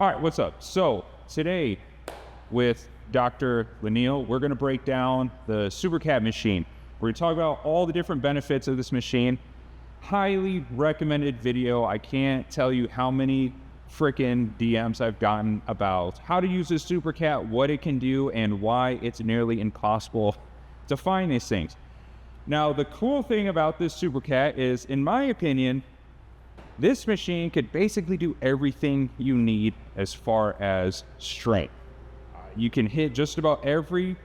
All right, what's up? So today with Dr. Lyneil, we're gonna break down the Supercat machine. We're gonna talk about all the different benefits of this machine. Highly recommended video. I can't tell you how many freaking DMs I've gotten about how to use this Supercat, what it can do, and why it's nearly impossible to find these things. Now, the cool thing about this Supercat is, in my opinion, this machine could basically do everything you need as far as strength. You can hit just about every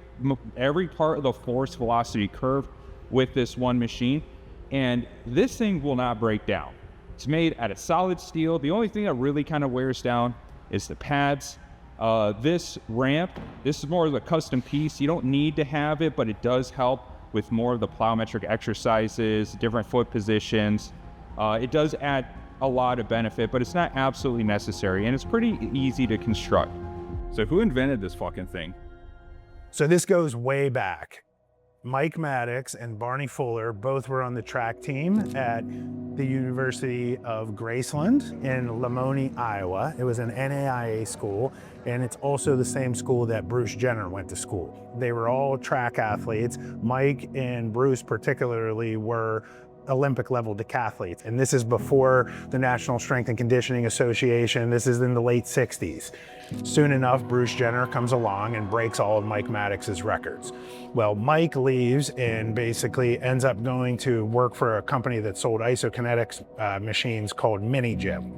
part of the force velocity curve with this one machine, and this thing will not break down. It's made out of solid steel. The only thing that really kind of wears down is the pads. This ramp, this is more of a custom piece. You don't need to have it, but it does help with more of the plyometric exercises, different foot positions. It does add a lot of benefit, but it's not absolutely necessary, and it's pretty easy to construct. So who invented this fucking thing? So this goes way back. Mike Maddox and Barney Fuller both were on the track team at the University of Graceland in Lyneil, Iowa. It was an NAIA school, and it's also the same school that Bruce Jenner went to school. They were all track athletes. Mike and Bruce particularly were Olympic level decathletes. And this is before the National Strength and Conditioning Association. This is in the late 60s. Soon enough, Bruce Jenner comes along and breaks all of Mike Maddox's records. Well, Mike leaves and basically ends up going to work for a company that sold isokinetics machines called Mini Gym.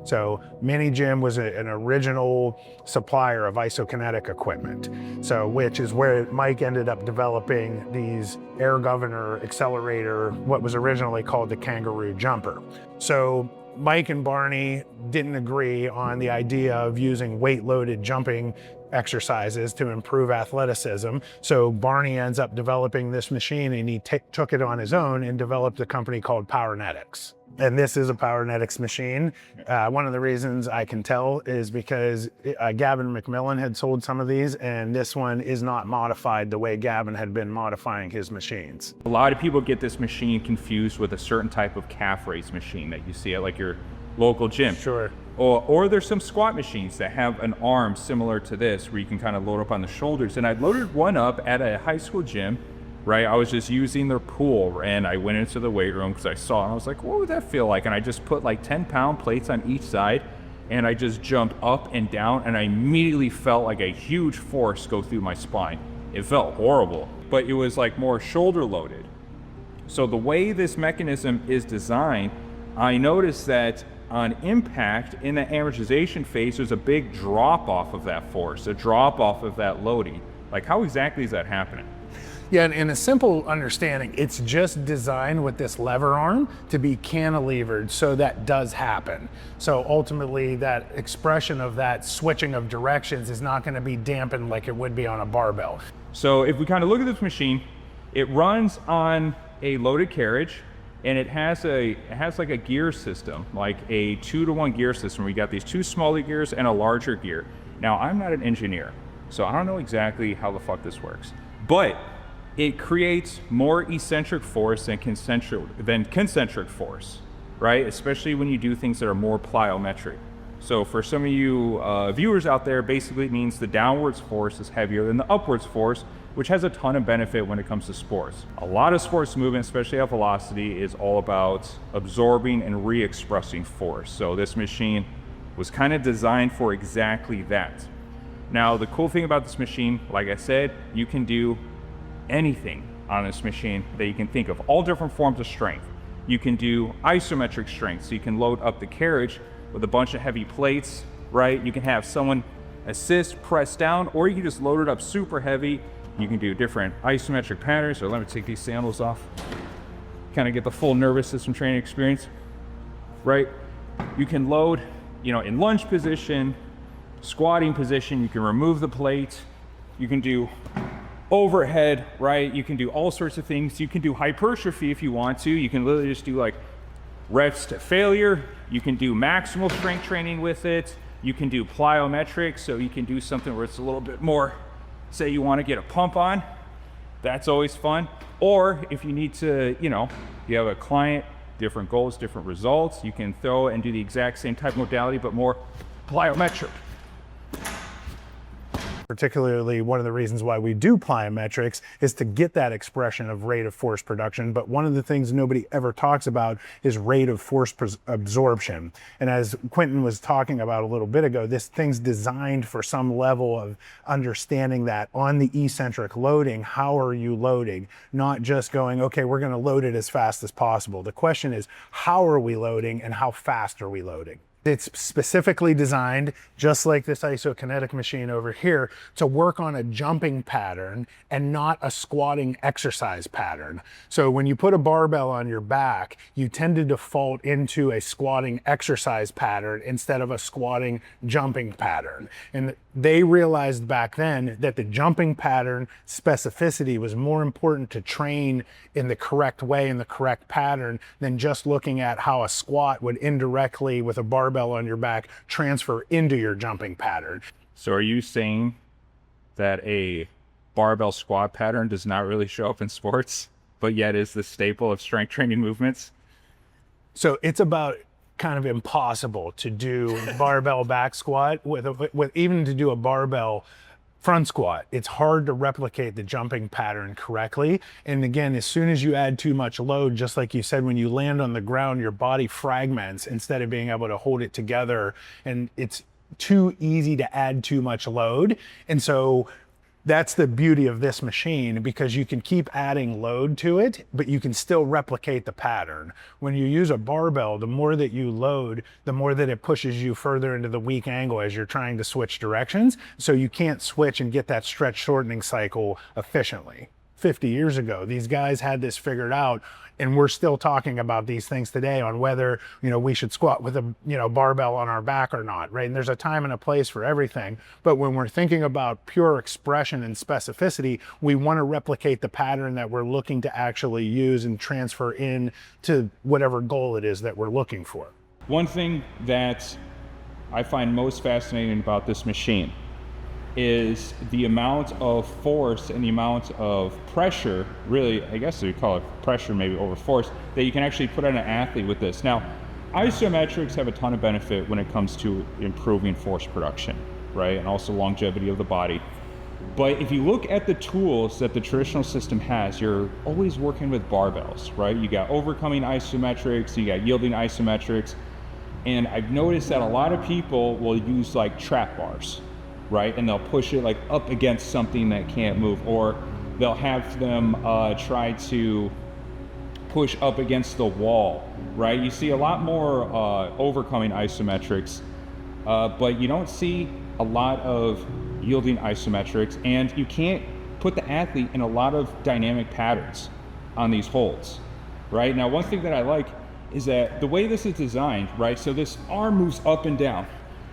So Mini Gym was an original supplier of isokinetic equipment. So which is where Mike ended up developing these air governor accelerator, what was originally called the kangaroo jumper. So Mike and Barney didn't agree on the idea of using weight-loaded jumping exercises to improve athleticism. So Barney ends up developing this machine, and he took it on his own and developed a company called Powernetics. And this is a Powernetics machine. One of the reasons I can tell is because Gavin McMillan had sold some of these, and this one is not modified the way Gavin had been modifying his machines. A lot of people get this machine confused with a certain type of calf raise machine that you see at like your local gym. Sure. Or there's some squat machines that have an arm similar to this where you can kind of load up on the shoulders. And I loaded one up at a high school gym, right? I was just using their pool, and I went into the weight room because I saw it, and I was like, what would that feel like? And I just put like 10-pound plates on each side, and I just jumped up and down, and I immediately felt like a huge force go through my spine. It felt horrible, but it was like more shoulder loaded. So the way this mechanism is designed, I noticed that on impact in the amortization phase, there's a big drop off of that force, a drop off of that loading. Like, how exactly is that happening? Yeah, in a simple understanding, it's just designed with this lever arm to be cantilevered, so that does happen. So ultimately, that expression of that switching of directions is not going to be dampened like it would be on a barbell. So if we kind of look at this machine, it runs on a loaded carriage, and it has like a gear system, like a 2-to-1 gear system, where you got these 2 smaller gears and a larger gear. Now, I'm not an engineer, so I don't know exactly how the fuck this works, but it creates more eccentric force than concentric force, right? Especially when you do things that are more plyometric. So for some of you viewers out there, basically it means the downwards force is heavier than the upwards force, which has a ton of benefit when it comes to sports. A lot of sports movement, especially at velocity, is all about absorbing and re-expressing force. So this machine was kind of designed for exactly that. Now, the cool thing about this machine, like I said, you can do anything on this machine that you can think of, all different forms of strength. You can do isometric strength, so you can load up the carriage with a bunch of heavy plates, right? You can have someone assist, press down, or you can just load it up super heavy. You can do different isometric patterns. So let me take these sandals off, kind of get the full nervous system training experience, right? You can load, in lunge position, squatting position, you can remove the plate, you can do overhead, right? You can do all sorts of things. You can do hypertrophy if you want to. You can literally just do like reps to failure. You can do maximal strength training with it. You can do plyometrics, so you can do something where it's a little bit more, say you want to get a pump on, that's always fun. Or if you need to, you have a client, different goals, different results, you can throw and do the exact same type of modality, but more plyometric. Particularly, one of the reasons why we do plyometrics is to get that expression of rate of force production. But one of the things nobody ever talks about is rate of force absorption. And as Quentin was talking about a little bit ago, this thing's designed for some level of understanding that on the eccentric loading, how are you loading? Not just going, okay, we're going to load it as fast as possible. The question is, how are we loading and how fast are we loading? It's specifically designed, just like this isokinetic machine over here, to work on a jumping pattern and not a squatting exercise pattern. So when you put a barbell on your back, you tend to default into a squatting exercise pattern instead of a squatting jumping pattern. And they realized back then that the jumping pattern specificity was more important to train in the correct way, in the correct pattern, than just looking at how a squat would indirectly, with a barbell on your back, transfer into your jumping pattern. So are you saying that a barbell squat pattern does not really show up in sports, but yet is the staple of strength training movements? So it's about kind of impossible to do barbell back squat with even to do a barbell front squat. It's hard to replicate the jumping pattern correctly. And again, as soon as you add too much load, just like you said, when you land on the ground, your body fragments instead of being able to hold it together. And it's too easy to add too much load. And so that's the beauty of this machine, because you can keep adding load to it, but you can still replicate the pattern. When you use a barbell, the more that you load, the more that it pushes you further into the weak angle as you're trying to switch directions. So you can't switch and get that stretch shortening cycle efficiently. 50 years ago, these guys had this figured out, and we're still talking about these things today on whether, we should squat with a, barbell on our back or not, right? And there's a time and a place for everything. But when we're thinking about pure expression and specificity, we want to replicate the pattern that we're looking to actually use and transfer in to whatever goal it is that we're looking for. One thing that I find most fascinating about this machine is the amount of force and the amount of pressure, really, I guess we call it pressure maybe over force, that you can actually put on an athlete with this. Now, isometrics have a ton of benefit when it comes to improving force production, right? And also longevity of the body. But if you look at the tools that the traditional system has, you're always working with barbells, right? You got overcoming isometrics, you got yielding isometrics. And I've noticed that a lot of people will use like trap bars, right? And they'll push it like up against something that can't move, or they'll have them try to push up against the wall, right? You see a lot more overcoming isometrics, but you don't see a lot of yielding isometrics, and you can't put the athlete in a lot of dynamic patterns on these holds, right? Now, one thing that I like is that the way this is designed, right? So this arm moves up and down.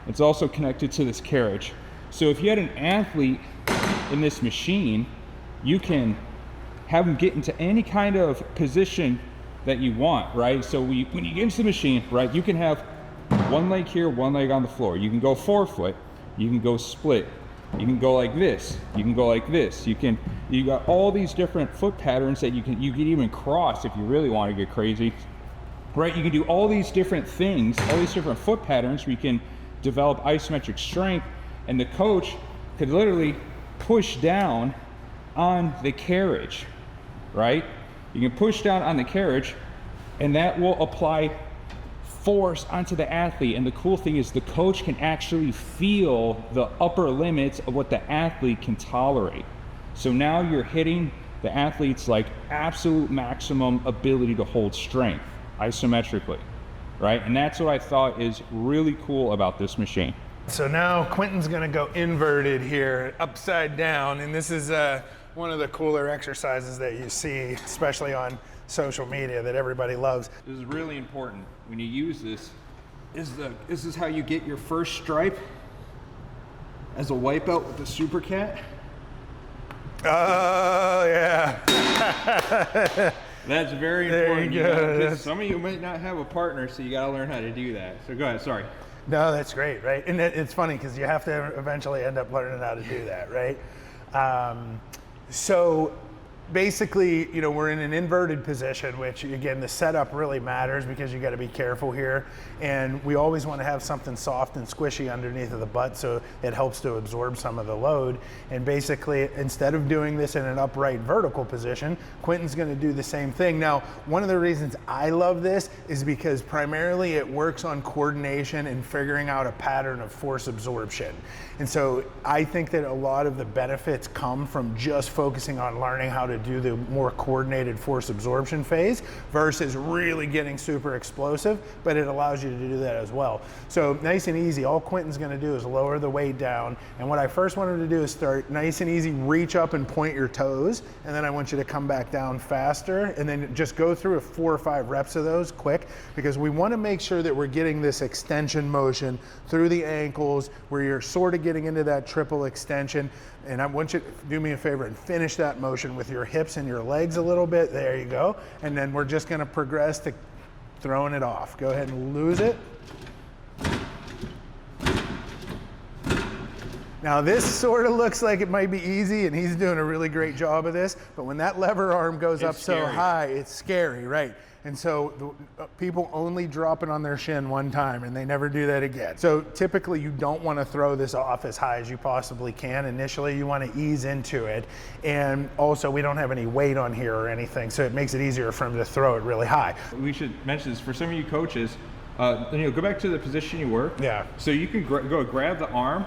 It's also connected to this carriage. So if you had an athlete in this machine, you can have them get into any kind of position that you want, right? So when you get into the machine, right, you can have one leg here, one leg on the floor. You can go forefoot, you can go split, you can go like this, you can go like this. You got all these different foot patterns that you can even cross if you really want to get crazy, right? You can do all these different things, all these different foot patterns where you can develop isometric strength. And the coach could literally push down on the carriage, right? You can push down on the carriage, and that will apply force onto the athlete. And the cool thing is the coach can actually feel the upper limits of what the athlete can tolerate. So now you're hitting the athlete's like absolute maximum ability to hold strength isometrically, right? And that's what I thought is really cool about this machine. So now Quentin's gonna go inverted here, upside down, and this is one of the cooler exercises that you see, especially on social media, that everybody loves. This is really important when you use this. This is how you get your first stripe as a wipeout with the Supercat. Oh yeah. That's very important. Because some of you might not have a partner, so you gotta learn how to do that. So go ahead, sorry. No, that's great, right? And it's funny because you have to eventually end up learning how to do that, right? So basically, you know, we're in an inverted position, which again, the setup really matters because you got to be careful here. And we always want to have something soft and squishy underneath of the butt so it helps to absorb some of the load. And basically, instead of doing this in an upright vertical position, Quentin's going to do the same thing. Now, one of the reasons I love this is because primarily it works on coordination and figuring out a pattern of force absorption. And so I think that a lot of the benefits come from just focusing on learning how to do the more coordinated force absorption phase versus really getting super explosive, but it allows you to do that as well. So nice and easy, all Quentin's gonna do is lower the weight down. And what I first want him to do is start nice and easy, reach up and point your toes. And then I want you to come back down faster and then just go through 4 or 5 reps of those quick, because we wanna make sure that we're getting this extension motion through the ankles where you're sort of getting into that triple extension. And I want you to do me a favor and finish that motion with your hips and your legs a little bit. There you go. And then we're just gonna progress to throwing it off. Go ahead and lose it. Now this sort of looks like it might be easy, and he's doing a really great job of this, but when that lever arm goes up so high, it's scary, right? And so people only drop it on their shin one time and they never do that again. So typically you don't want to throw this off as high as you possibly can. Initially you want to ease into it. And also we don't have any weight on here or anything, so it makes it easier for him to throw it really high. We should mention this for some of you coaches, go back to the position you were. Yeah. So you can go grab the arm,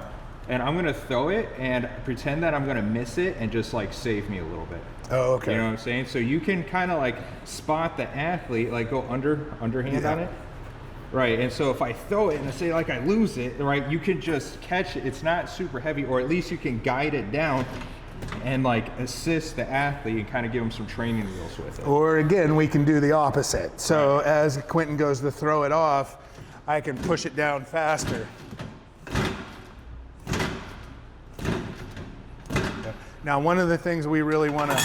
and I'm gonna throw it and pretend that I'm gonna miss it and just like save me a little bit. Oh, okay. You know what I'm saying? So you can kind of like spot the athlete, like go underhand on it. Right, and so if I throw it and I say like I lose it, right, you can just catch it. It's not super heavy, or at least you can guide it down and like assist the athlete and kind of give them some training wheels with it. Or again, we can do the opposite. So as Quentin goes to throw it off, I can push it down faster. Now, one of the things we really want to,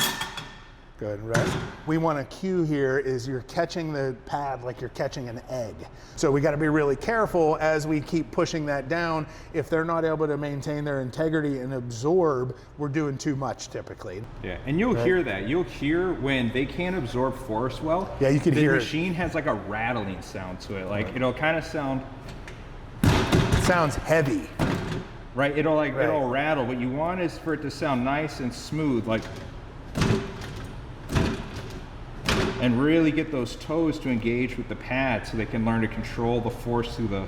go ahead and rest. We want to cue here is you're catching the pad like you're catching an egg. So we got to be really careful as we keep pushing that down. If they're not able to maintain their integrity and absorb, we're doing too much typically. Yeah, and you'll hear that. You'll hear when they can't absorb force well. Yeah, you can hear it. The machine has like a rattling sound to it. Like it'll kind of sound. It sounds heavy. Right, it'll rattle. What you want is for it to sound nice and smooth, like, and really get those toes to engage with the pad so they can learn to control the force through the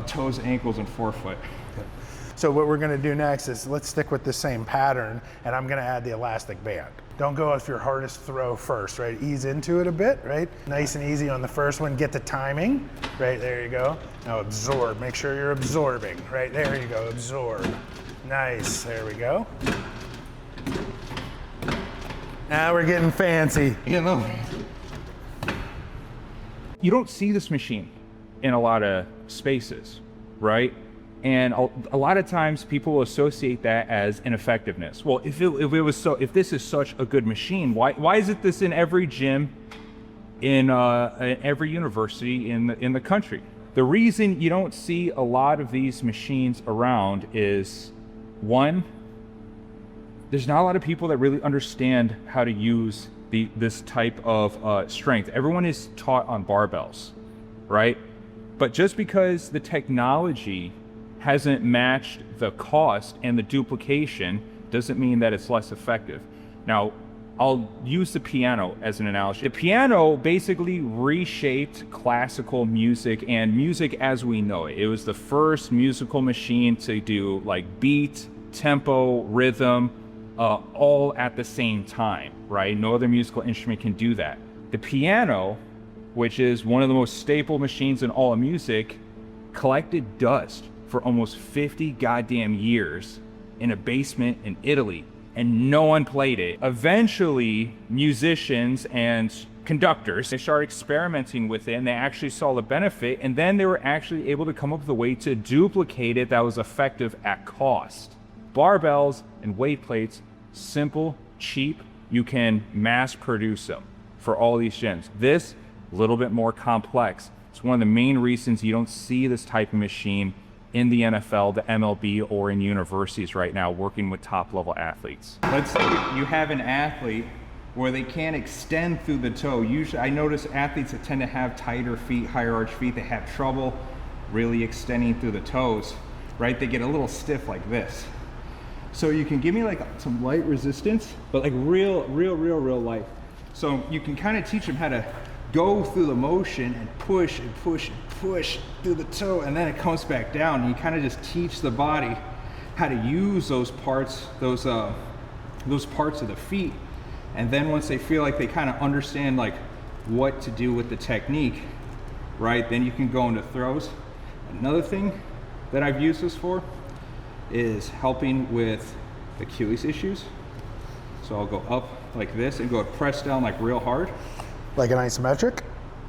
toes, ankles, and forefoot. So what we're gonna do next is let's stick with the same pattern, and I'm gonna add the elastic band. Don't go with your hardest throw first, right? Ease into it a bit, right? Nice and easy on the first one. Get the timing, right? There you go. Now absorb, make sure you're absorbing, right? There you go, absorb. Nice, there we go. Now we're getting fancy. You know, you don't see this machine in a lot of spaces, right? And a lot of times people will associate that as ineffectiveness. Well, if this is such a good machine, why isn't this in every gym, in every university in the country? The reason you don't see a lot of these machines around is, one, there's not a lot of people that really understand how to use this type of strength. Everyone is taught on barbells, right? But just because the technology hasn't matched the cost and the duplication doesn't mean that it's less effective. Now, I'll use the piano as an analogy. The piano basically reshaped classical music and music as we know it. It was the first musical machine to do like beat, tempo, rhythm, all at the same time, right? No other musical instrument can do that. The piano, which is one of the most staple machines in all of music, collected dust for almost 50 goddamn years in a basement in Italy, and no one played it. Eventually, musicians and conductors, they started experimenting with it, and they actually saw the benefit, and then they were actually able to come up with a way to duplicate it that was effective at cost. Barbells and weight plates, simple, cheap, you can mass produce them for all these gyms. This, a little bit more complex. It's one of the main reasons you don't see this type of machine in the NFL, the MLB, or in universities right now working with top-level athletes. Let's say you have an athlete where they can't extend through the toe. Usually, I notice athletes that tend to have tighter feet, higher arch feet, they have trouble really extending through the toes, right? They get a little stiff like this. So you can give me like some light resistance, but like real light. So you can kind of teach them how to go through the motion and push and push and push through the toe, and then it comes back down. And you kind of just teach the body how to use those parts, those parts of the feet. And then once they feel like they kind of understand like what to do with the technique, right? Then you can go into throws. Another thing that I've used this for is helping with Achilles issues. So I'll go up like this and go press down like real hard. Like an isometric?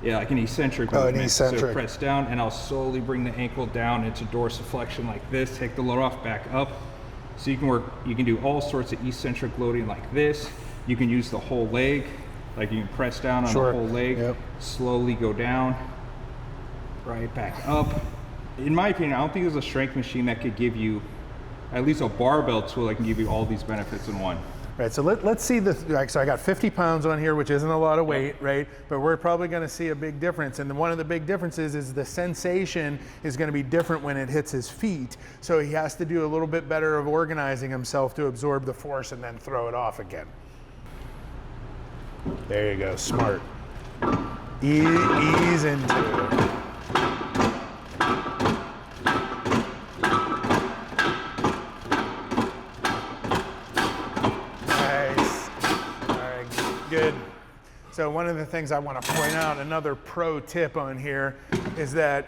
Yeah, like an eccentric. Oh, an eccentric. So press down, and I'll slowly bring the ankle down into dorsiflexion like this, take the load off, back up. So you can do all sorts of eccentric loading like this. You can use the whole leg, like you can press down on the whole leg, slowly go down, right, back up. In my opinion, I don't think there's a strength machine that could give you, at least a barbell tool that can give you all these benefits in one. Right, so let's see this. Like, so I got 50 pounds on here, which isn't a lot of weight, right? But we're probably going to see a big difference. And one of the big differences is the sensation is going to be different when it hits his feet. So he has to do a little bit better of organizing himself to absorb the force and then throw it off again. There you go, smart. Ease into it. Good. So one of the things I want to point out, another pro tip on here, is that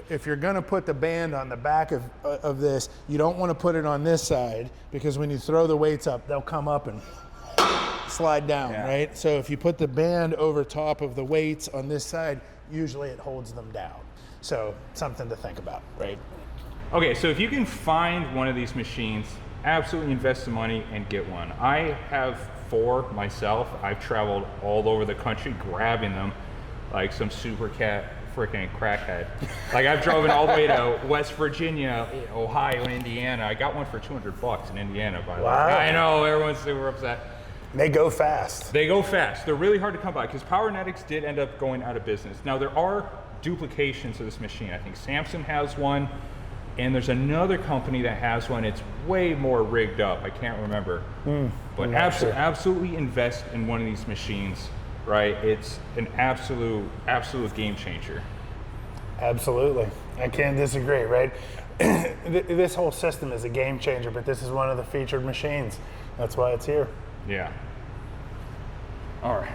if you're going to put the band on the back of this, you don't want to put it on this side, because when you throw the weights up, they'll come up and slide down, right? So if you put the band over top of the weights on this side, usually it holds them down. So something to think about, right? Okay, so if you can find one of these machines, absolutely invest the money and get one. I have 4 myself. I've traveled all over the country grabbing them like some Supercat freaking crackhead. Like I've driven all the way to West Virginia, Ohio, Indiana. I got one for $200 in Indiana, by the way. I know, everyone's super upset. They go fast. They go fast. They're really hard to come by because Powernetics did end up going out of business. Now there are duplications of this machine. I think Samson has one, and there's another company that has one. It's way more rigged up. I can't remember. But absolutely invest in one of these machines, right? It's an absolute game changer. Absolutely. I can't disagree, right? This whole system is a game changer, but this is one of the featured machines. That's why it's here. Yeah. All right.